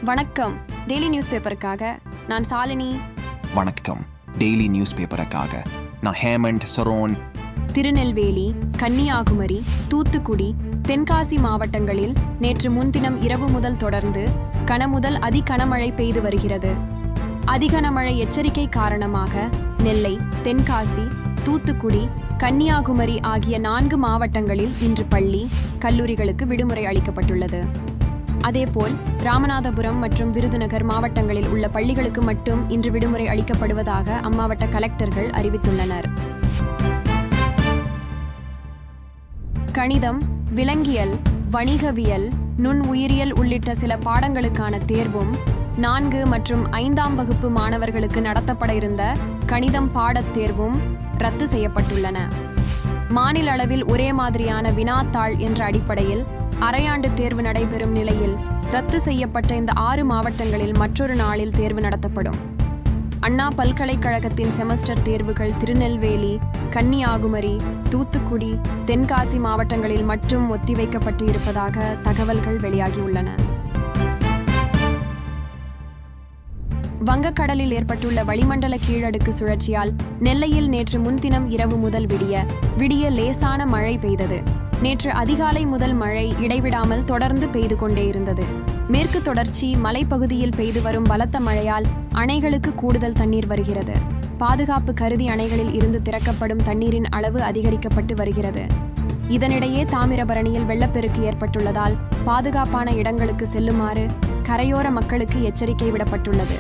வணக்கம். Daily news பேப்பருக்காக நான் சாலினி. வணக்கம். டெய்லி நியூஸ் பேப்பருக்காக நான் ஹேமண்ட் சரோன். திருநெல்வேலி, கன்னியாகுமரி, தூத்துக்குடி, தென்காசி மாவட்டங்களில் நேற்று முன்தினம் இரவு முதல் தொடர்ந்து கனமுதல் அதிகனமழை பெய்து வருகிறது. அதிகனமழை எச்சரிக்கை காரணமாக நெல்லை, தென்காசி, தூத்துக்குடி, கன்னியாகுமரி ஆகிய 4 மாவட்டங்களில் இன்று பள்ளி, கல்லூரிகளுக்கு விடுமுறை அளிக்கப்பட்டுள்ளது. அதேபோல் ராமநாதபுரம் மற்றும் விருதுநகர் மாவட்டங்களில் உள்ள பள்ளிகளுக்கு மட்டும் இன்று விடுமுறை அளிக்கப்படுவதாக அம்மாவட்ட கலெக்டர்கள் அறிவித்துள்ளனர். கணிதம், விலங்கியல், வணிகவியல், நுண் உயிரியல் உள்ளிட்ட சில பாடங்களுக்கான தேர்வும் 4 மற்றும் 5ஆம் வகுப்பு மாணவர்களுக்கு நடத்தப்பட இருந்த கணிதம் பாடத் தேர்வும் ரத்து செய்யப்பட்டுள்ளன. மாநில அளவில் ஒரே மாதிரியான வினாத்தாள் என்ற அடிப்படையில் அரையாண்டு தேர்வு நடைபெறும் நிலையில் ரத்து செய்யப்பட்ட இந்த 6 மாவட்டங்களில் மற்றொரு நாளில் தேர்வு நடத்தப்படும். அண்ணா பல்கலைக்கழகத்தின் செமஸ்டர் தேர்வுகள் திருநெல்வேலி, கன்னியாகுமரி, தூத்துக்குடி, தென்காசி மாவட்டங்களில் மட்டும் ஒத்திவைக்கப்பட்டு இருப்பதாக தகவல்கள் வெளியாகியுள்ளன. வங்கக்கடலில் ஏற்பட்டுள்ள வளிமண்டல கீழடுக்கு சுழற்சியால் நெல்லையில் நேற்று முன்தினம் இரவு முதல் விடிய லேசான மழை பெய்தது. நேற்று அதிகாலை முதல் மழை இடைவிடாமல் தொடர்ந்து பெய்து கொண்டே இருந்தது. மேற்கு தொடர்ச்சி மலைப்பகுதியில் பெய்து வரும் பலத்த மழையால் அணைகளுக்கு கூடுதல் தண்ணீர் வருகிறது. பாதுகாப்பு கருதி அணைகளில் இருந்து திறக்கப்படும் தண்ணீரின் அளவு அதிகரிக்கப்பட்டு வருகிறது. இதனிடையே தாமிரபரணியில் வெள்ளப்பெருக்கு ஏற்பட்டுள்ளதால் பாதுகாப்பான இடங்களுக்கு செல்லுமாறு கரையோர மக்களுக்கு எச்சரிக்கை விடப்பட்டுள்ளது.